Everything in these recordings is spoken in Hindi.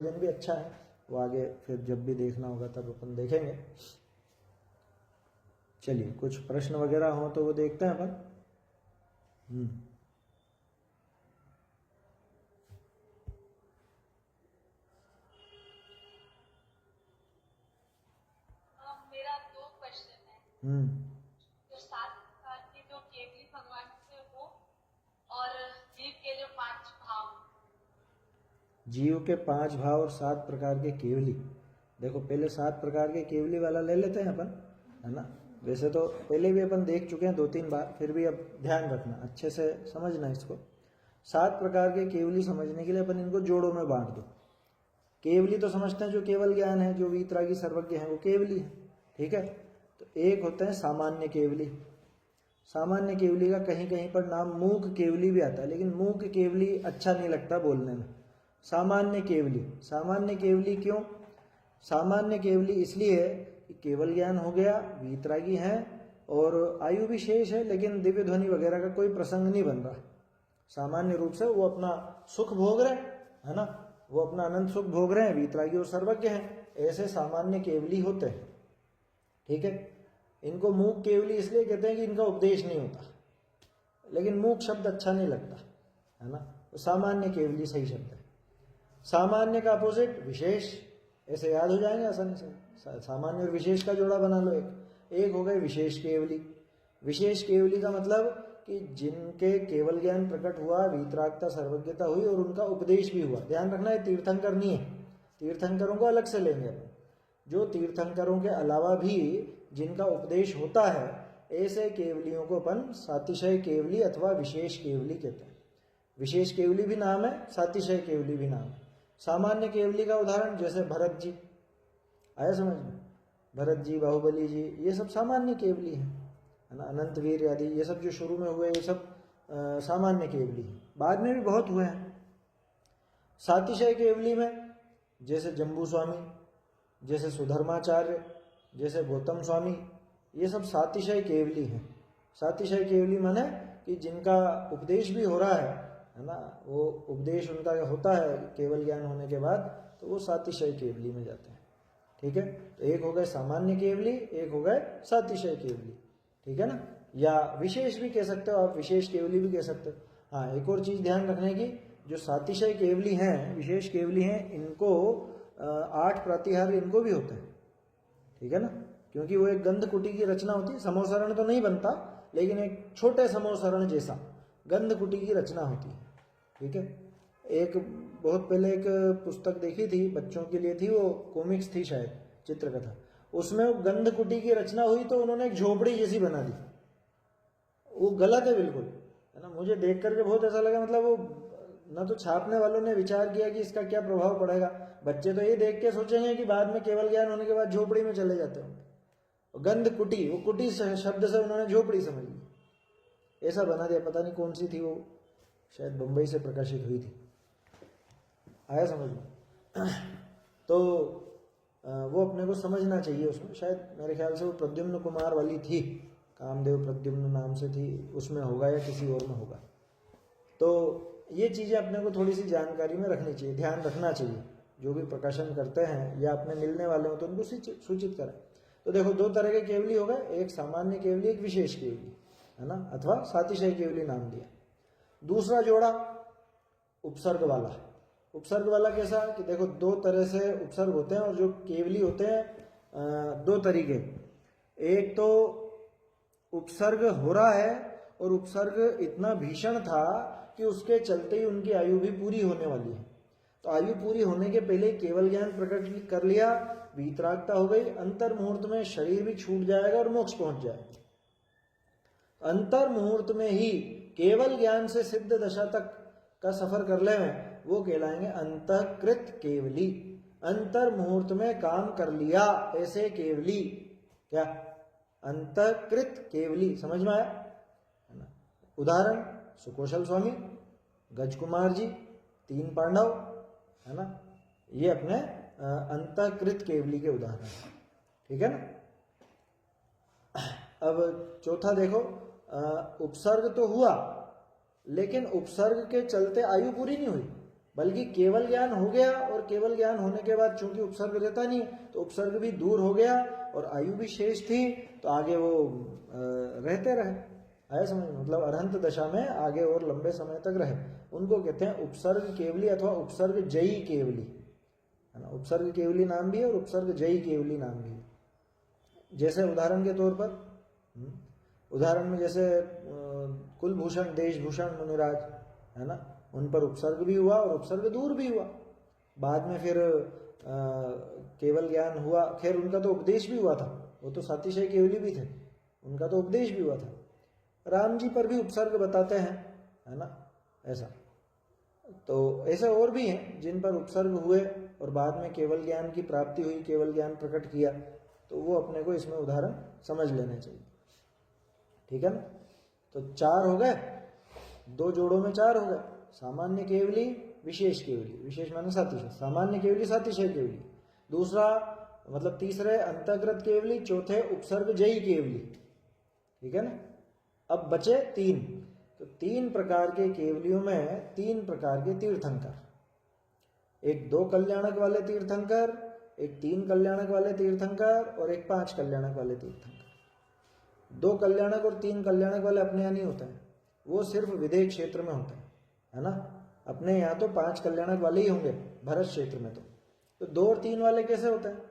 दिन भी अच्छा है, वो आगे फिर जब भी देखना होगा तब अपन देखेंगे। चलिए कुछ प्रश्न वगैरह हो तो वो देखते हैं अपन। मेरा 2 क्वेश्चन है। जो 7 प्रकार के जो केवली भगवान से वो और जीव के जो 5 भाव। जीव के 5 भाव और 7 प्रकार के केवली। देखो पहले 7 प्रकार के केवली वाला ले लेते हैं अपन, है ना। वैसे तो पहले भी अपन देख चुके हैं 2-3 बार, फिर भी अब ध्यान रखना, अच्छे से समझना इसको। 7 प्रकार के केवली समझने के लिए अपन इनको जोड़ों में बांट दो। केवली तो समझते हैं जो केवल ज्ञान है, जो वीतरागी सर्वज्ञ है, वो केवली है, ठीक है। तो एक होते हैं सामान्य केवली। सामान्य केवली का कहीं कहीं पर नाम मूक केवली भी आता है, लेकिन मूक केवली अच्छा नहीं लगता बोलने में। सामान्य केवली, सामान्य केवली क्यों? सामान्य केवली इसलिए कि केवल ज्ञान हो गया, वीतरागी है और आयु भी शेष है, लेकिन दिव्य ध्वनि वगैरह का कोई प्रसंग नहीं बन रहा। सामान्य रूप से वो अपना सुख भोग रहे है ना, वो अपना अनंत सुख भोग रहे हैं, वीतरागी और सर्वज्ञ हैं। ऐसे सामान्य केवली होते हैं, ठीक है। इनको मूक केवली इसलिए कहते हैं कि इनका उपदेश नहीं होता, लेकिन मूक शब्द अच्छा नहीं लगता, है ना। तो सामान्य केवली सही शब्द है। सामान्य का अपोजिट विशेष, ऐसे याद हो जाएंगे आसानी से। सामान्य और विशेष का जोड़ा बना लो। एक हो गए विशेष केवली। विशेष केवली का मतलब कि जिनके केवल ज्ञान प्रकट हुआ, वीतरागता सर्वज्ञता हुई और उनका उपदेश भी हुआ। ध्यान रखना है तीर्थंकर नहीं है, तीर्थंकरों को अलग से लेंगे अपन। जो तीर्थंकरों के अलावा भी जिनका उपदेश होता है, ऐसे केवलियों को अपन सातिशय केवली अथवा विशेष केवली कहते हैं। विशेष केवली भी नाम है, सातिशय केवली भी नाम है। सामान्य केवली का उदाहरण जैसे भरत जी, आया समझ में? भरत जी, बाहुबली जी, ये सब सामान्य केवली है ना। अनंत वीर आदि ये सब जो शुरू में हुए, ये सब सामान्य केवली है। बाद में भी बहुत हुए हैं। सातिशय केवली में जैसे जम्बू स्वामी, जैसे सुधर्माचार्य, जैसे गौतम स्वामी, ये सब सातिशय केवली हैं। सातिशय केवली माने कि जिनका उपदेश भी हो रहा है ना, वो उपदेश उनका होता है केवल ज्ञान होने के बाद, तो वो सातिशय केवली में जाते हैं, ठीक है। तो एक हो गए सामान्य केवली, एक हो गए सातिशय केवली, ठीक है ना। या विशेष भी कह सकते हो आप, विशेष केवली भी कह सकते हो। हाँ, एक और चीज ध्यान रखने की, जो सातिशय केवली हैं, विशेष केवली हैं, इनको 8 प्रतिहार इनको भी होते हैं, ठीक है ना। क्योंकि वो एक गंध कुटी की रचना होती है। समोसरण तो नहीं बनता, लेकिन एक छोटे समोसरण जैसा गंध कुटी की रचना होती है, ठीक है। एक बहुत पहले एक पुस्तक देखी थी, बच्चों के लिए थी, वो कॉमिक्स थी शायद, चित्रकथा। उसमें वो गंध कुटी की रचना हुई तो उन्होंने एक झोपड़ी जैसी बना दी। वो गलत है बिल्कुल, है ना। मुझे देख करके बहुत ऐसा लगा, मतलब वो ना तो छापने वालों ने विचार किया कि इसका क्या प्रभाव पड़ेगा। बच्चे तो ये देख के सोचेंगे कि बाद में केवल ज्ञान होने के बाद झोपड़ी में चले जाते होंगे। गंध कुटी, वो कुटी शब्द से उन्होंने झोपड़ी समझ ली, ऐसा बना दिया। पता नहीं कौन सी थी वो, शायद बंबई से प्रकाशित हुई थी, आया समझ में। तो वो अपने को समझना चाहिए उसमें। शायद मेरे ख्याल से वो प्रद्युम्न कुमार वाली थी, कामदेव प्रद्युम्न नाम से थी, उसमें होगा या किसी और में होगा। तो ये चीज़ें अपने को थोड़ी सी जानकारी में रखनी चाहिए, ध्यान रखना चाहिए। जो भी प्रकाशन करते हैं या अपने मिलने वाले हो तो उनको सूचित करें। तो देखो 2 तरह के केवली हो गए, एक सामान्य केवली, एक विशेष केवली, है ना, अथवा सातिशय केवली नाम दिया। दूसरा जोड़ा उपसर्ग वाला। उपसर्ग वाला कैसा कि देखो 2 तरह से उपसर्ग होते हैं, और जो केवली होते हैं 2 तरीके। एक तो उपसर्ग हो रहा है और उपसर्ग इतना भीषण था कि उसके चलते ही उनकी आयु भी पूरी होने वाली है। तो आयु पूरी होने के पहले केवल ज्ञान प्रकट कर लिया, वीतरागता हो गई, अंतर मुहूर्त में शरीर भी छूट जाएगा और मोक्ष पहुंच जाएगा। अंतर मुहूर्त में ही केवल ज्ञान से सिद्ध दशा तक का सफर कर ले, वो कहलाएंगे अंतःकृत केवली। अंतर मुहूर्त में काम कर लिया ऐसे केवली, क्या अंतःकृत केवली, समझ में आया, है ना। उदाहरण सुकौशल स्वामी, गजकुमार जी, 3 पांडव, है ना, ये अपने अंतःकृत केवली के उदाहरण हैं, ठीक है ना। अब चौथा देखो, उपसर्ग तो हुआ, लेकिन उपसर्ग के चलते आयु पूरी नहीं हुई। बल्कि केवल ज्ञान हो गया, और केवल ज्ञान होने के बाद चूंकि उपसर्ग रहता नहीं तो उपसर्ग भी दूर हो गया और आयु भी शेष थी, तो आगे वो रहते रहे। आया समझ में? मतलब अरहंत दशा में आगे और लंबे समय तक रहे। उनको कहते हैं उपसर्ग केवली अथवा उपसर्ग जयी केवली, है ना। उपसर्ग केवली नाम भी है और उपसर्ग जयी केवली नाम भी है। जैसे उदाहरण के तौर पर, उदाहरण में जैसे कुलभूषण देशभूषण मुनिराज, है ना, उन पर उपसर्ग भी हुआ और उपसर्ग दूर भी हुआ। बाद में फिर केवल ज्ञान हुआ, खैर उनका तो उपदेश भी हुआ था, वो तो सातिशय केवली भी थे, उनका तो उपदेश भी हुआ था। राम जी पर भी उपसर्ग बताते हैं, है ना, ऐसा। तो ऐसे और भी हैं जिन पर उपसर्ग हुए और बाद में केवल ज्ञान की प्राप्ति हुई, केवल ज्ञान प्रकट किया, तो वो अपने को इसमें उदाहरण समझ लेने चाहिए। ठीक है ना। तो 4 हो गए, 2 जोड़ों में 4 हो गए, सामान्य केवली विशेष केवली, विशेष माने सातिशय, सामान्य केवली सातिशय केवली, दूसरा मतलब तीसरे अंतर्गत केवली, चौथे उपसर्ग जयी केवली। ठीक है ना। अब बचे 3, तो 3 प्रकार के केवलियों में 3 प्रकार के तीर्थंकर, एक 2 कल्याणक वाले तीर्थंकर, एक 3 कल्याणक वाले तीर्थंकर और एक 5 कल्याणक वाले तीर्थंकर। 2 कल्याणक और 3 कल्याणक वाले अपने यहाँ नहीं होते हैं, वो सिर्फ विदेह क्षेत्र में होते हैं, है ना। अपने यहाँ तो 5 कल्याणक वाले ही होंगे भरत क्षेत्र में। तो 2 और 3 वाले कैसे होते हैं?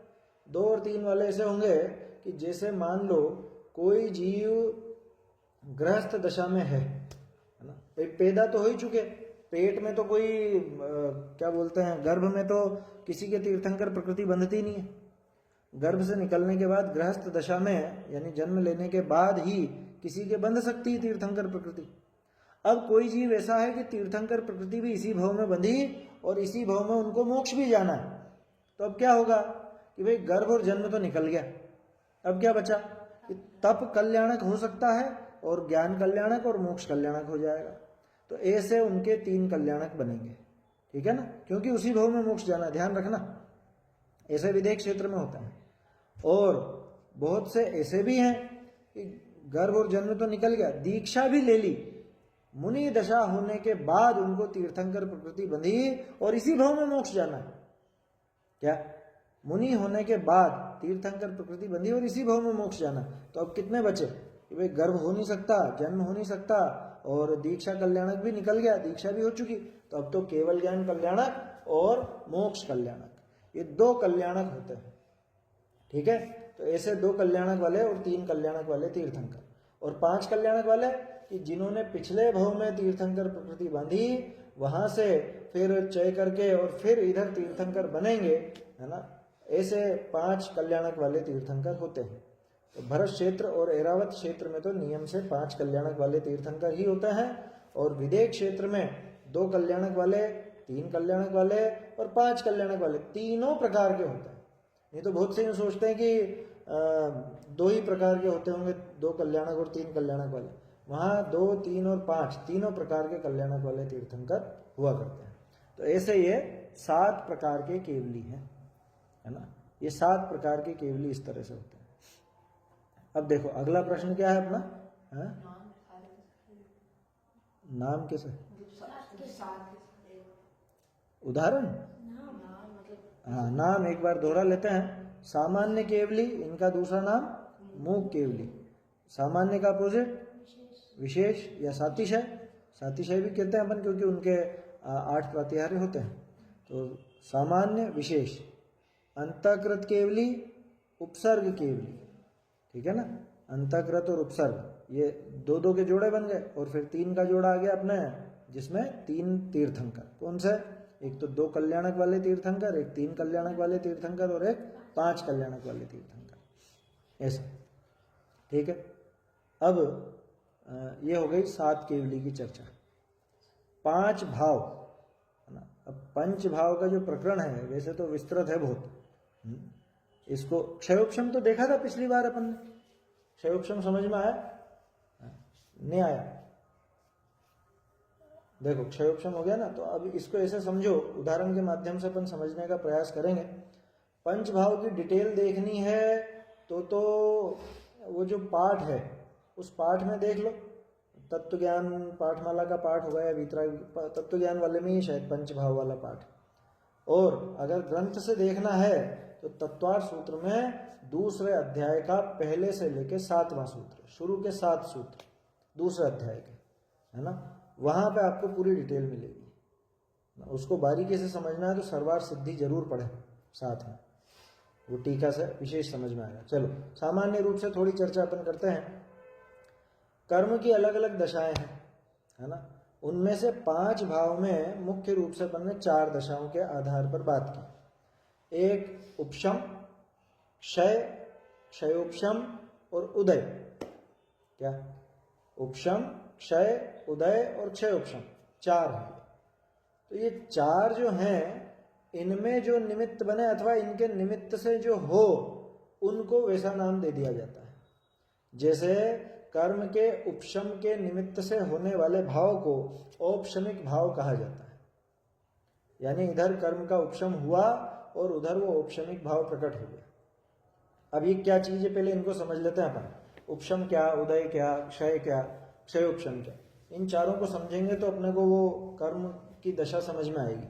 2 और 3 वाले ऐसे होंगे कि जैसे मान लो कोई जीव गृहस्थ दशा में है ना, पैदा तो हो ही चुके, पेट में तो कोई क्या बोलते हैं, गर्भ में तो किसी के तीर्थंकर प्रकृति बंधती नहीं है। गर्भ से निकलने के बाद गृहस्थ दशा में यानी जन्म लेने के बाद ही किसी के बंध सकती है तीर्थंकर प्रकृति। अब कोई जीव ऐसा है कि तीर्थंकर प्रकृति भी इसी भव में बंधी और इसी भव में उनको मोक्ष भी जाना है, तो अब क्या होगा कि भाई गर्भ और जन्म तो निकल गया, अब क्या बचा कि तप कल्याणक हो सकता है और ज्ञान कल्याणक और मोक्ष कल्याणक हो जाएगा। तो ऐसे उनके 3 कल्याणक बनेंगे। ठीक है ना, क्योंकि उसी भव में मोक्ष जाना, ध्यान रखना, ऐसे विदेह क्षेत्र में होता है। और बहुत से ऐसे भी हैं कि गर्भ और जन्म तो निकल गया, दीक्षा भी ले ली, मुनि दशा होने के बाद उनको तीर्थंकर प्रकृति बंधी और इसी भव में मोक्ष जाना है। क्या मुनि होने के बाद तीर्थंकर प्रकृति बंधी और इसी भव में मोक्ष जाना, तो अब कितने बचे कि भाई गर्भ हो नहीं सकता, जन्म हो नहीं सकता और दीक्षा कल्याणक भी निकल गया, दीक्षा भी हो चुकी, तो अब तो केवल ज्ञान कल्याणक और मोक्ष कल्याणक, ये 2 कल्याणक होते हैं। ठीक है, तो ऐसे 2 कल्याणक वाले और 3 कल्याणक वाले तीर्थंकर, और 5 कल्याणक वाले कि जिन्होंने पिछले भव में तीर्थंकर प्रकृति बांधी, वहां से फिर चय करके और फिर इधर तीर्थंकर बनेंगे, है ना। ऐसे 5 कल्याणक वाले तीर्थंकर होते हैं। तो भरत क्षेत्र और ऐरावत क्षेत्र में तो नियम से 5 कल्याणक वाले तीर्थंकर ही होते हैं, और विदेह क्षेत्र में 2 कल्याणक वाले, 3 कल्याणक वाले और 5 कल्याणक वाले, तीनों प्रकार के होते हैं। नहीं तो बहुत से यूँ सोचते हैं कि 2 ही प्रकार के होते होंगे, 2 कल्याणक और 3 कल्याणक वाले, वहाँ 2, 3 और 5 तीनों प्रकार के कल्याणक वाले तीर्थंकर हुआ करते हैं। तो ऐसे ये 7 प्रकार के केवली हैं, है ना। ये 7 प्रकार के केवली इस तरह से होते हैं। अब देखो अगला प्रश्न क्या है अपना, है? नाम कैसे, उदाहरण, हाँ नाम एक बार दोहरा लेते हैं। सामान्य केवली, इनका दूसरा नाम मूक केवली। सामान्य का अपोजिट विशेष या सातिशय, सातिशय भी कहते हैं अपन क्योंकि उनके 8 प्रातिहार्य होते हैं। तो सामान्य विशेष, अंतःकृत केवली, उपसर्ग केवली। ठीक है ना, अंतःकृत और उपसर्ग ये 2 के जोड़े बन गए, और फिर 3 का जोड़ा आ गया अपने, जिसमें 3 तीर्थंकर, कौन से, एक तो 2 कल्याणक वाले तीर्थंकर, एक 3 कल्याणक वाले तीर्थंकर और एक 5 कल्याणक वाले तीर्थंकर, ऐसा। ठीक है, अब ये हो गई 7 केवली की चर्चा। 5 भाव, है ना। अब 5 भाव का जो प्रकरण है वैसे तो विस्तृत है बहुत। इसको क्षयोपशम तो देखा था पिछली बार अपन ने, क्षयोपशम समझ में आया, नहीं आया? देखो क्षयोपशम हो गया ना, तो अब इसको ऐसे समझो, उदाहरण के माध्यम से अपन समझने का प्रयास करेंगे। 5 भाव की डिटेल देखनी है तो वो जो पाठ है उस पाठ में देख लो, तत्व ज्ञान पाठमाला का पाठ होगा या वीतराग तत्व ज्ञान वाले में ही शायद पंचभाव वाला पाठ। और अगर ग्रंथ से देखना है तो तत्वार्थ सूत्र में दूसरे अध्याय का पहले से लेके 7वां सूत्र, शुरू के 7 सूत्र दूसरे अध्याय के, है ना, वहां पे आपको पूरी डिटेल मिलेगी। उसको बारीकी से समझना है तो सर्वार्थ सिद्धि जरूर पढ़ें साथ में, वो टीका से विशेष समझ में आएगा। चलो सामान्य रूप से थोड़ी चर्चा अपन करते हैं। कर्म की अलग अलग दशाएं हैं, है ना, उनमें से 5 भाव में मुख्य रूप से अपन ने 4 दशाओं के आधार पर बात की। एक उपशम, क्षय, क्षयोपशम और उदय। क्या? उपशम, क्षय, उदय और क्षयोपशम 4 है। तो ये 4 जो हैं, इनमें जो निमित्त बने अथवा इनके निमित्त से जो हो, उनको वैसा नाम दे दिया जाता है। जैसे कर्म के उपशम के निमित्त से होने वाले भाव को औपशमिक भाव कहा जाता है, यानी इधर कर्म का उपशम हुआ और उधर वो औपशमिक भाव प्रकट हो गया। अब ये क्या चीज है, पहले इनको समझ लेते हैं अपन। उपशम क्या, उदय क्या, क्षय क्या, क्षयोपशम क्या, इन चारों को समझेंगे तो अपने को वो कर्म की दशा समझ में आएगी।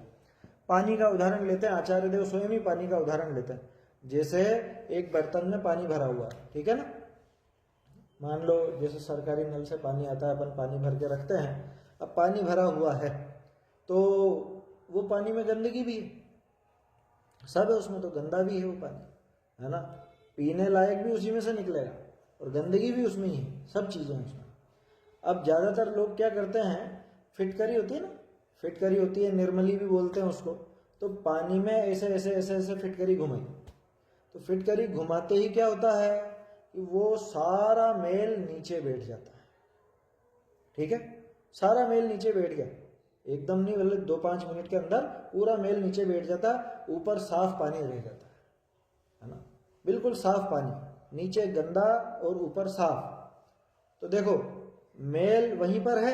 पानी का उदाहरण लेते हैं, आचार्य देव स्वयं ही पानी का उदाहरण लेते हैं। जैसे एक बर्तन में पानी भरा हुआ है, ठीक है ना, मान लो जैसे सरकारी नल से पानी आता है, अपन पानी भर के रखते हैं। अब पानी भरा हुआ है तो वो पानी में गंदगी भी है, सब है उसमें, तो गंदा भी है वो पानी, है ना, पीने लायक भी उसी में से निकलेगा और गंदगी भी उसमें ही है, सब चीजें उसमें। अब ज्यादातर लोग क्या करते हैं, फिटकरी होती है ना, फिटकरी होती है, निर्मली भी बोलते हैं उसको, तो पानी में ऐसे ऐसे ऐसे ऐसे फिटकरी घुमाई, तो फिटकरी घुमाते ही क्या होता है कि वो सारा मेल नीचे बैठ जाता है, ठीक है, सारा मेल नीचे बैठ गया, एकदम नहीं, मतलब 2-5 मिनट के अंदर पूरा मेल नीचे बैठ जाता, ऊपर साफ पानी रह जाता है ना, बिल्कुल साफ पानी, नीचे गंदा और ऊपर साफ। तो देखो मेल वहीं पर है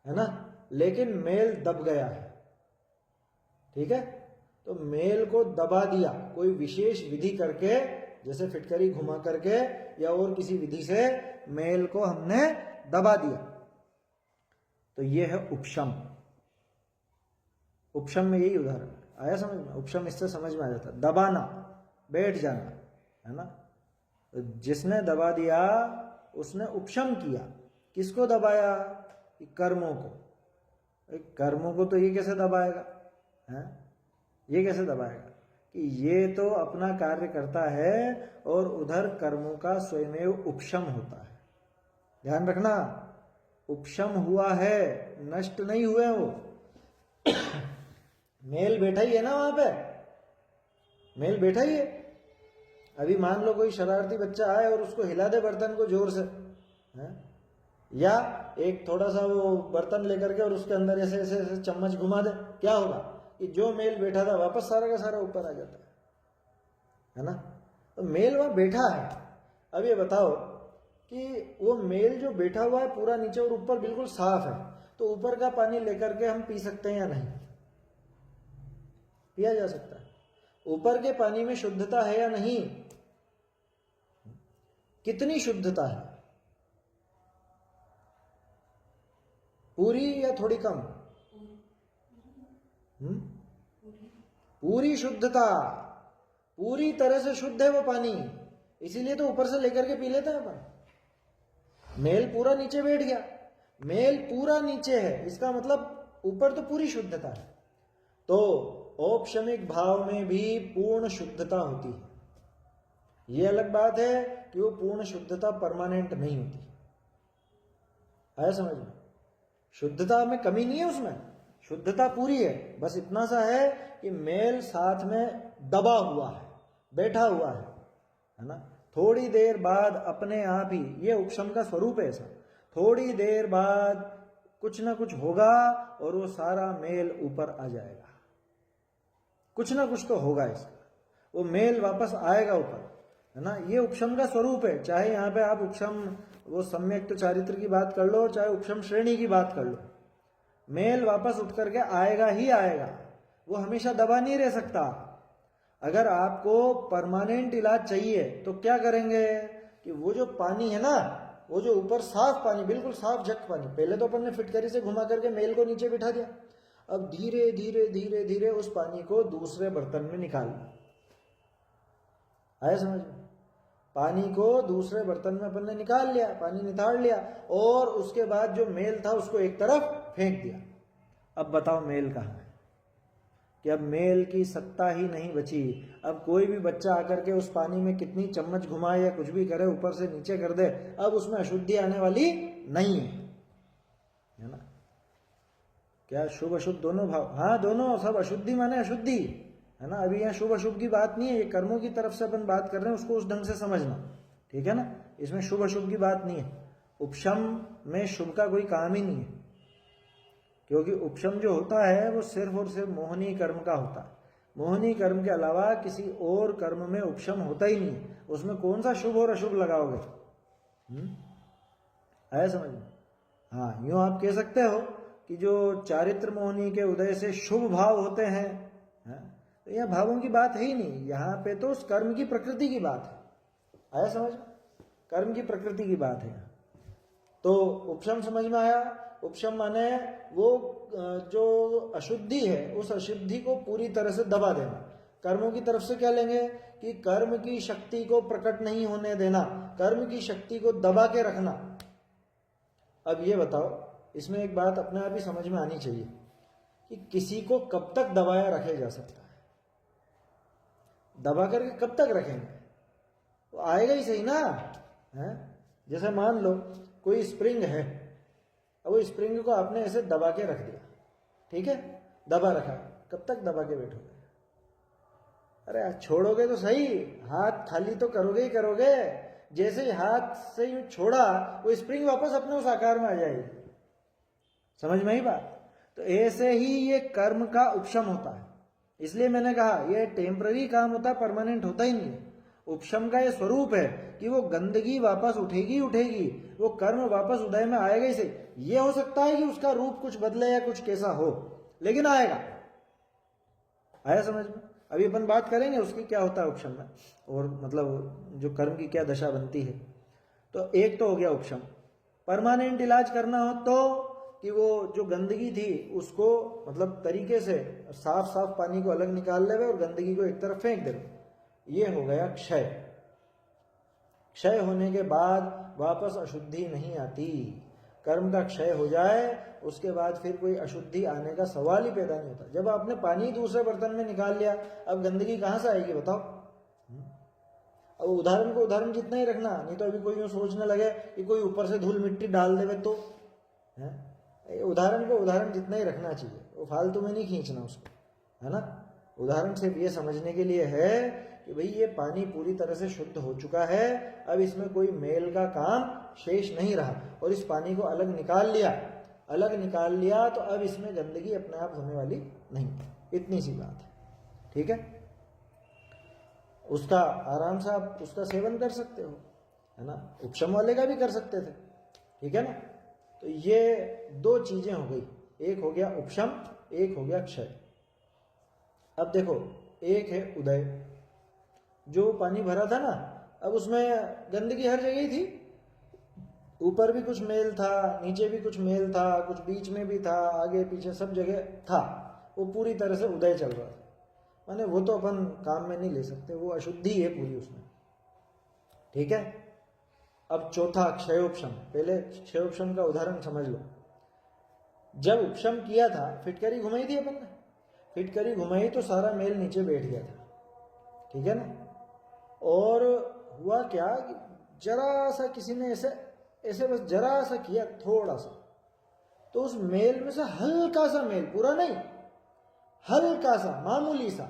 ना, लेकिन मेल दब गया है, ठीक है, तो मेल को दबा दिया कोई विशेष विधि करके, जैसे फिटकरी घुमा करके या और किसी विधि से मेल को हमने दबा दिया, तो ये है उपशम। उपशम में यही उदाहरण आया समझ में, उपशम इससे समझ में आ जाता है, दबाना, बैठ जाना, है ना, तो जिसने दबा दिया उसने उपशम किया। किसको दबाया? कर्मों को। कर्मों को तो ये कैसे दबाएगा, है, ये कैसे दबाएगा कि ये तो अपना कार्य करता है और उधर कर्मों का स्वयमेव उपशम होता है। ध्यान रखना, उपशम हुआ है, नष्ट नहीं हुए वो। मेल बैठा ही है ना वहां पे, मेल बैठा ही है। अभी मान लो कोई शरारती बच्चा आए और उसको हिला दे बर्तन को जोर से, है? या एक थोड़ा सा वो बर्तन लेकर के और उसके अंदर ऐसे ऐसे ऐसे चम्मच घुमा दे, क्या होगा कि जो मेल बैठा था वापस सारा का सारा ऊपर आ जाता है ना, तो मेल वहां बैठा है। अब ये बताओ कि वो मेल जो बैठा हुआ है पूरा नीचे और ऊपर बिल्कुल साफ है, तो ऊपर का पानी लेकर के हम पी सकते हैं या नहीं? पिया जा सकता है। ऊपर के पानी में शुद्धता है या नहीं? कितनी शुद्धता है? पूरी या थोड़ी कम? पूरी शुद्धता, पूरी तरह से शुद्ध है वो पानी, इसीलिए तो ऊपर से लेकर के पी लेते हैं अपन। मेल पूरा नीचे बैठ गया, मेल पूरा नीचे है, इसका मतलब ऊपर तो पूरी शुद्धता है। तो औपशमिक भाव में भी पूर्ण शुद्धता होती है। ये अलग बात है कि वो पूर्ण शुद्धता परमानेंट नहीं होती। आया समझ में? शुद्धता में कमी नहीं है, उसमें शुद्धता पूरी है, बस इतना सा है कि मेल साथ में दबा हुआ है, बैठा हुआ है ना। थोड़ी देर बाद अपने आप ही, ये उपशम का स्वरूप है ऐसा, थोड़ी देर बाद कुछ ना कुछ होगा और वो सारा मेल ऊपर आ जाएगा। कुछ ना कुछ तो होगा इसका, वो मेल वापस आएगा ऊपर, है ना। ये उपशम का स्वरूप है। चाहे यहाँ पे आप उपशम वो सम्यक तो चारित्र की बात कर लो, चाहे उपशम श्रेणी की बात कर लो, मेल वापस उठ करके आएगा ही आएगा, वो हमेशा दबा नहीं रह सकता। अगर आपको परमानेंट इलाज चाहिए तो क्या करेंगे कि वो जो पानी है ना, वो जो ऊपर साफ पानी, बिल्कुल साफ जग पानी, पहले तो अपन ने फिटकरी से घुमा करके मेल को नीचे बिठा दिया, अब धीरे धीरे धीरे धीरे उस पानी को दूसरे बर्तन में निकाल, आया समझ में? पानी को दूसरे बर्तन में अपन ने निकाल लिया, पानी नितार लिया, और उसके बाद जो मेल था उसको एक तरफ फेंक दिया। अब बताओ मेल कहाँ है? कि अब मेल की सत्ता ही नहीं बची। अब कोई भी बच्चा आकर के उस पानी में कितनी चम्मच घुमाए या कुछ भी करे, ऊपर से नीचे कर दे, अब उसमें अशुद्धि आने वाली नहीं है ना? क्या शुभ अशुभ दोनों भाव? हाँ, दोनों, सब अशुद्धि माने अशुद्धि, है ना? अभी यहाँ शुभ अशुभ की बात नहीं है, ये कर्मों की तरफ से अपन बात कर रहे हैं, उसको उस ढंग से समझना, ठीक है ना? इसमें शुभ अशुभ की बात नहीं है। उपशम में शुभ का कोई काम ही नहीं है, क्योंकि उपशम जो होता है वो सिर्फ और सिर्फ मोहनी कर्म का होता है। मोहनी कर्म के अलावा किसी और कर्म में उपशम होता ही नहीं। उसमें कौन सा शुभ और अशुभ लगाओगे? आया समझ में? हाँ, यूं आप कह सकते हो कि जो चारित्र मोहनी के उदय से शुभ भाव होते हैं, तो यह भावों की बात है ही नहीं, यहाँ पे तो उस कर्म की प्रकृति की बात है। आया समझ में? कर्म की प्रकृति की बात है। तो उपशम समझ में आया? उपशम माने वो जो अशुद्धि है उस अशुद्धि को पूरी तरह से दबा देना। कर्मों की तरफ से क्या लेंगे कि कर्म की शक्ति को प्रकट नहीं होने देना, कर्म की शक्ति को दबा के रखना। अब ये बताओ, इसमें एक बात अपने आप ही समझ में आनी चाहिए कि किसी को कब तक दबाया रखे जा सकता है? दबा करके कब तक रखेंगे? वो आएगा ही सही ना, है? जैसे मान लो कोई स्प्रिंग है, अब वो स्प्रिंग को आपने ऐसे दबा के रख दिया, ठीक है? दबा रखा, कब तक दबा के बैठोगे? अरे छोड़ोगे तो सही, हाथ खाली तो करोगे ही करोगे। जैसे ही हाथ से यूं छोड़ा, वो स्प्रिंग वापस अपने उस आकार में आ जाएगी। समझ में ही बात? तो ऐसे ही ये कर्म का उपशम होता है। इसलिए मैंने कहा ये टेम्पररी काम होता है, परमानेंट होता ही नहीं है। उपशम का ये स्वरूप है कि वो गंदगी वापस उठेगी उठेगी, वो कर्म वापस उदय में आएगा ही सही। ये हो सकता है कि उसका रूप कुछ बदले या कुछ कैसा हो, लेकिन आएगा। आया समझ में? अभी अपन बात करेंगे उसकी क्या होता है उपशम में, और मतलब जो कर्म की क्या दशा बनती है। तो एक तो हो गया उपशम। परमानेंट इलाज करना हो तो कि वो जो गंदगी थी उसको मतलब तरीके से साफ साफ पानी को अलग निकाल ले और गंदगी को एक तरफ फेंक दे। ये हो गया क्षय। क्षय होने के बाद वापस अशुद्धि नहीं आती। कर्म का क्षय हो जाए उसके बाद फिर कोई अशुद्धि आने का सवाल ही पैदा नहीं होता। जब आपने पानी दूसरे बर्तन में निकाल लिया, अब गंदगी कहाँ से आएगी बताओ? अब उदाहरण को उदाहरण जितना ही रखना, नहीं तो अभी कोई यूं सोचने लगे कि कोई ऊपर से धूल मिट्टी डाल देवे तो, है? उदाहरण को उदाहरण जितना ही रखना चाहिए, वो फालतू में नहीं खींचना उसको, है ना? उदाहरण सिर्फ ये समझने के लिए है कि भाई ये पानी पूरी तरह से शुद्ध हो चुका है, अब इसमें कोई मेल का काम शेष नहीं रहा, और इस पानी को अलग निकाल लिया तो अब इसमें गंदगी अपने आप होने वाली नहीं। इतनी सी बात है, ठीक है? उसका आराम से आप उसका सेवन कर सकते हो, है ना? उपशम वाले का भी कर सकते थे, ठीक है ना? तो ये दो चीजें हो गई, एक हो गया उपशम, एक हो गया क्षय। अब देखो, एक है उदय, जो पानी भरा था ना, अब उसमें गंदगी हर जगह ही थी, ऊपर भी कुछ मेल था, नीचे भी कुछ मेल था, कुछ बीच में भी था, आगे पीछे सब जगह था। वो पूरी तरह से उदय चल रहा था, माने वो तो अपन काम में नहीं ले सकते, वो अशुद्धि है पूरी उसमें, ठीक है? अब चौथा क्षयोपशम। पहले क्षयोपशम का उदाहरण समझ लो। जब उपशम किया था, फिटकरी घुमाई थी अपन ने, फिटकरी घुमाई तो सारा मेल नीचे बैठ गया था, ठीक है ना? और हुआ क्या कि जरा सा किसी ने ऐसे बस जरा सा किया, थोड़ा सा, तो उस मेल में से हल्का सा मेल, पूरा नहीं, हल्का सा, मामूली सा,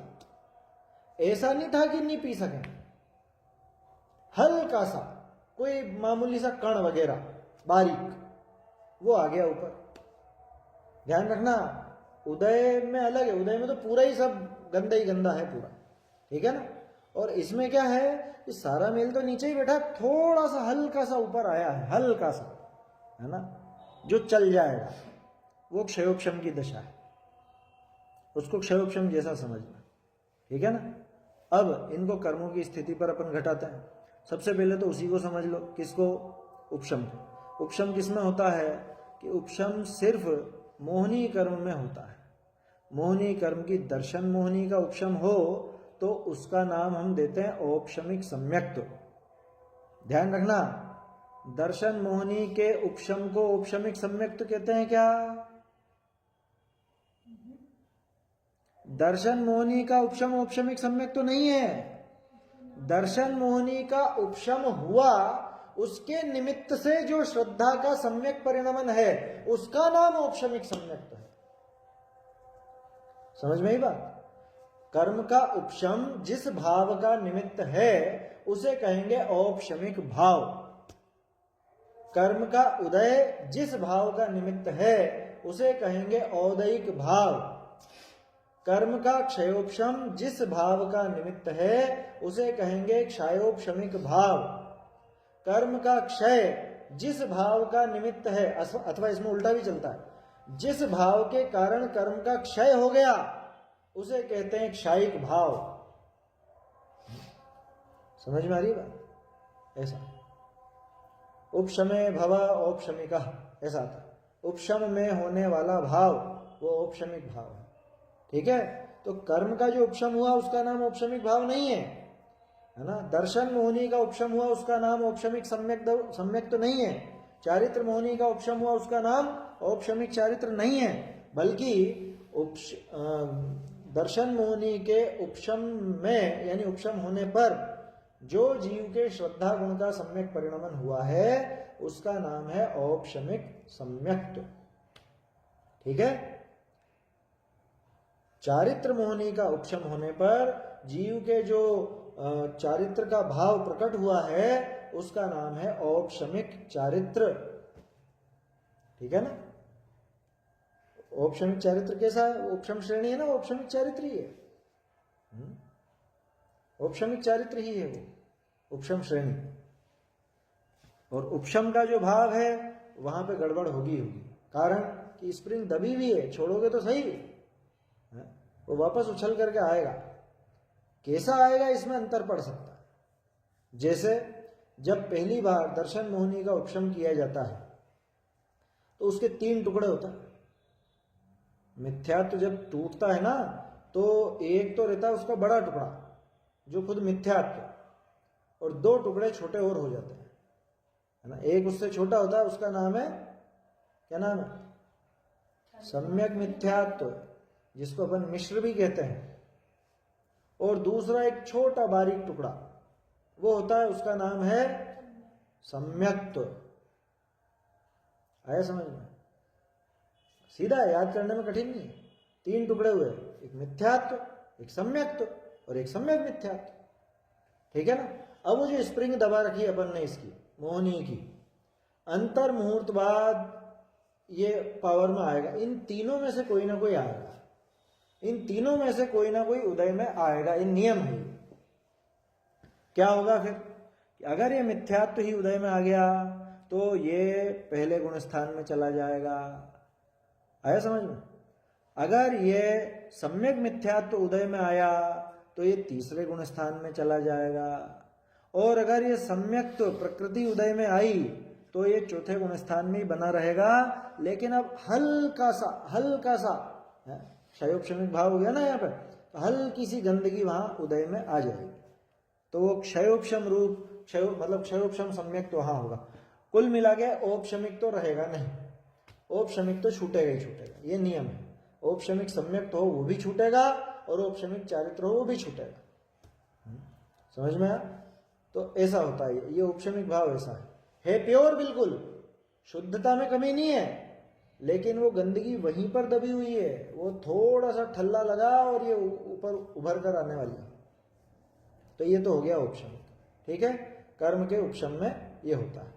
ऐसा नहीं था कि नहीं पी सके, हल्का सा, कोई मामूली सा कण वगैरह बारीक, वो आ गया ऊपर। ध्यान रखना, उदय में अलग है, उदय में तो पूरा ही सब गंदा ही गंदा है पूरा, ठीक है ना? और इसमें क्या है कि सारा मेल तो नीचे ही बैठा, थोड़ा सा हल्का सा ऊपर आया है, हल्का सा, है ना? जो चल जाएगा, वो क्षयोपशम की दशा है, उसको क्षयोपशम जैसा समझना, ठीक है ना? अब इनको कर्मों की स्थिति पर अपन घटाते हैं। सबसे पहले तो उसी को समझ लो, किसको? उपशम। उपशम किसमें होता है कि उपशम सिर्फ मोहनी कर्म में होता है। मोहनी कर्म की दर्शन मोहनी का उपशम हो तो उसका नाम हम देते हैं औपशमिक सम्यक्त्व। ध्यान रखना, दर्शन मोहनी के उपशम को औपशमिक सम्यक्त्व कहते हैं क्या? दर्शन मोहनी का उपशम औपशमिक सम्यक्त्व तो नहीं है। दर्शन मोहनी का उपशम हुआ, उसके निमित्त से जो श्रद्धा का सम्यक परिणमन है उसका नाम औपशमिक सम्यक्त्व है। समझ में ही बात? कर्म का उपशम जिस भाव का निमित्त है उसे कहेंगे औपशमिक भाव। कर्म का उदय जिस भाव का निमित्त है उसे कहेंगे औदयिक भाव। कर्म का क्षयोपशम जिस भाव का निमित्त है उसे कहेंगे क्षयोपशमिक भाव। कर्म का क्षय जिस भाव का निमित्त है, अथवा इसमें उल्टा भी चलता है, जिस भाव के कारण कर्म का क्षय हो गया उसे कहते हैं क्षयिक भाव। समझ में आ रही बात? ऐसा उपशमे भव औपशमिका, ऐसा था। उपशम में होने वाला भाव वो औपशमिक भाव है। ठीक है, तो कर्म का जो उपशम हुआ उसका नाम औपशमिक भाव नहीं है, है ना। दर्शन मोहनी का उपशम हुआ उसका नाम औपशमिक सम्यक तो नहीं है। चारित्र मोहनी का उपशम हुआ उसका नाम औपशमिक चारित्र नहीं है, बल्कि दर्शन मोहनी के उपशम में यानी उपशम होने पर जो जीव के श्रद्धा गुण का सम्यक परिणमन हुआ है उसका नाम है औपशमिक सम्यक्त्व। ठीक है, चारित्र मोहनी का उपशम होने पर जीव के जो चारित्र का भाव प्रकट हुआ है उसका नाम है औपशमिक चारित्र। ठीक है ना। औपशमिक चारित्र कैसा है? उपशम श्रेणी है ना, औपशमिक चारित्र ही है। औपशमिक चारित्र ही है वो उपशम श्रेणी। और उपशम का जो भाव है वहां पे गड़बड़ होगी। कारण कि स्प्रिंग दबी हुई है, छोड़ोगे तो सही, वो वापस उछल करके आएगा। कैसा आएगा इसमें अंतर पड़ सकता है। जैसे जब पहली बार दर्शन मोहनी का उपशम किया जाता है तो उसके 3 टुकड़े होते हैं। मिथ्यात्व जब टूटता है ना तो एक तो रहता है उसका बड़ा टुकड़ा जो खुद मिथ्यात्व, और 2 टुकड़े छोटे और हो जाते हैं, है ना। एक उससे छोटा होता है, उसका नाम है, क्या नाम है? सम्यक मिथ्यात्व, जिसको अपन मिश्र भी कहते हैं। और दूसरा एक छोटा बारीक टुकड़ा वो होता है, उसका नाम है सम्यक्त्व। आया समझ में? सीधा है, याद करने में कठिन नहीं है। 3 टुकड़े हुए, एक मिथ्यात्व, एक सम्यक्त्व और एक सम्यक मिथ्यात्व। ठीक है ना। अब वो जो स्प्रिंग दबा रखी अपन ने इसकी मोहनी की, अंतर मुहूर्त बाद ये पावर में आएगा। इन तीनों में से कोई ना कोई आएगा, इन तीनों में से कोई ना कोई उदय में आएगा। ये नियम है। क्या होगा फिर? अगर ये मिथ्यात्व ही उदय में आ गया तो ये पहले गुण स्थान में चला जाएगा। आया समझ में? अगर ये सम्यक मिथ्यात्व उदय में आया तो ये तीसरे गुण स्थान में चला जाएगा। और अगर ये सम्यक्त्व प्रकृति उदय में आई तो ये चौथे गुण स्थान में ही बना रहेगा। लेकिन अब हल्का सा क्षयोपशमिक भाव हो गया ना यहाँ पर, तो हल्की सी गंदगी वहां उदय में आ जाएगी, तो वो क्षयोपशम रूप क्षयोपशम सम्यक तो वहां होगा। कुल मिला के औपशमिक तो रहेगा नहीं, औपशमिक तो छूटेगा ही छूटेगा। ये नियम है। औपशमिक सम्यक तो हो वो भी छूटेगा और औपशमिक चारित्र हो वो भी छूटेगा। समझ में आया? तो ऐसा होता है। ये औपशमिक भाव ऐसा है प्योर, बिल्कुल शुद्धता में कमी नहीं है, लेकिन वो गंदगी वहीं पर दबी हुई है। वो थोड़ा सा ठल्ला लगा और ये ऊपर उभर कर आने वाली है। तो ये तो हो गया औपशमिक। ठीक है, कर्म के उपशम में ये होता है।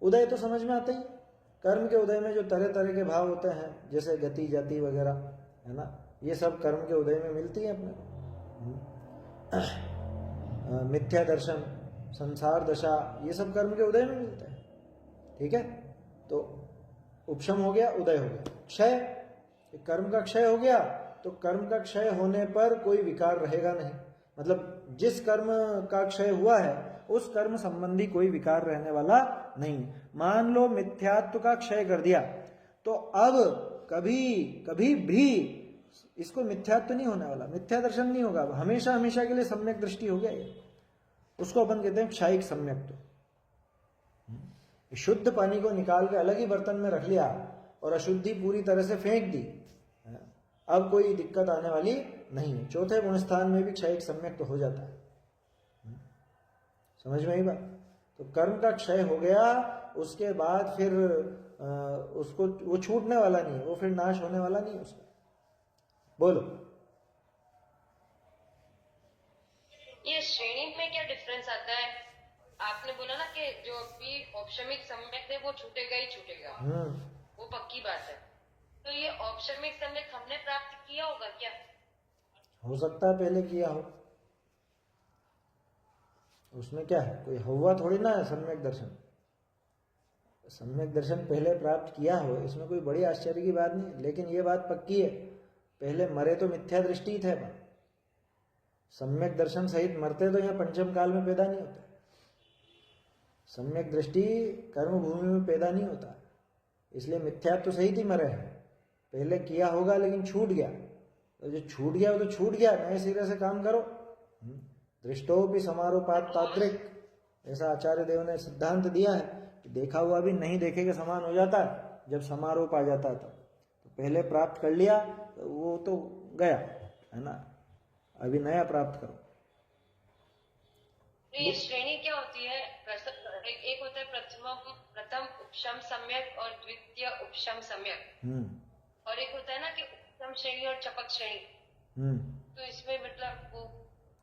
उदय तो समझ में आता ही। कर्म के उदय में जो तरह तरह के भाव होते हैं, जैसे गति जाति वगैरह, है ना, ये सब कर्म के उदय में मिलती है अपने। मिथ्या दर्शन, संसार दशा, ये सब कर्म के उदय में मिलते हैं। ठीक है, तो उपशम हो गया, उदय हो गया। क्षय, कर्म का क्षय हो गया तो कर्म का क्षय होने पर कोई विकार रहेगा नहीं। मतलब जिस कर्म का क्षय हुआ है उस कर्म संबंधी कोई विकार रहने वाला नहीं। मान लो मिथ्यात्व का क्षय कर दिया तो अब कभी कभी भी इसको मिथ्यात्व नहीं होने वाला, मिथ्या दर्शन नहीं होगा, हमेशा हमेशा के लिए सम्यक दृष्टि हो गया ये। उसको अपन कहते हैं क्षायिक सम्यक्त्व। शुद्ध पानी को निकाल के अलग ही बर्तन में रख लिया और अशुद्धि पूरी तरह से फेंक दी, अब कोई दिक्कत आने वाली नहीं है। चौथे गुणस्थान में भी क्षयिक सम्यक तो हो जाता है। समझ में आई बात? तो कर्म का क्षय हो गया, उसके बाद फिर उसको वो छूटने वाला नहीं है, वो फिर नाश होने वाला नहीं है उसका। बोलो। ये श्रेणी में क्या डिफरेंस आता है? आपने बोला ना कि जो भी औपशमिक सम्यक है वो छूटेगा ही छूटेगा, वो पक्की बात है। तो ये औपशमिक सम्यक हमने प्राप्त किया होगा क्या? हो सकता है पहले किया हो, उसमें क्या है, कोई हुआ थोड़ी ना है सम्यक दर्शन। सम्यक दर्शन पहले प्राप्त किया हो, इसमें कोई बड़ी आश्चर्य की बात नहीं। लेकिन ये बात पक्की है, पहले मरे तो मिथ्या दृष्टि थे, सम्यक दर्शन सहित मरते तो यहाँ पंचम काल में पैदा नहीं होते। सम्यक दृष्टि कर्म भूमि में पैदा नहीं होता, इसलिए मिथ्यात्व सहित ही मरे हैं। पहले किया होगा लेकिन छूट गया, तो जो छूट गया वो तो छूट गया, नए सिरे से काम करो। दृष्टोपि समारोपात ताद्रिक, ऐसा आचार्य देव ने सिद्धांत दिया है कि देखा हुआ भी नहीं देखे के समान हो जाता है जब समारोप आ जाता है। तो पहले प्राप्त कर लिया तो वो तो गया है ना, अभी नया प्राप्त करो। ये श्रेणी क्या होती है? एक होता है प्रथम उपशम सम्यक और द्वितीय उपशम सम्यक, और एक होता है ना कि उपशम श्रेणी और चपक श्रेणी। तो इसमें मतलब वो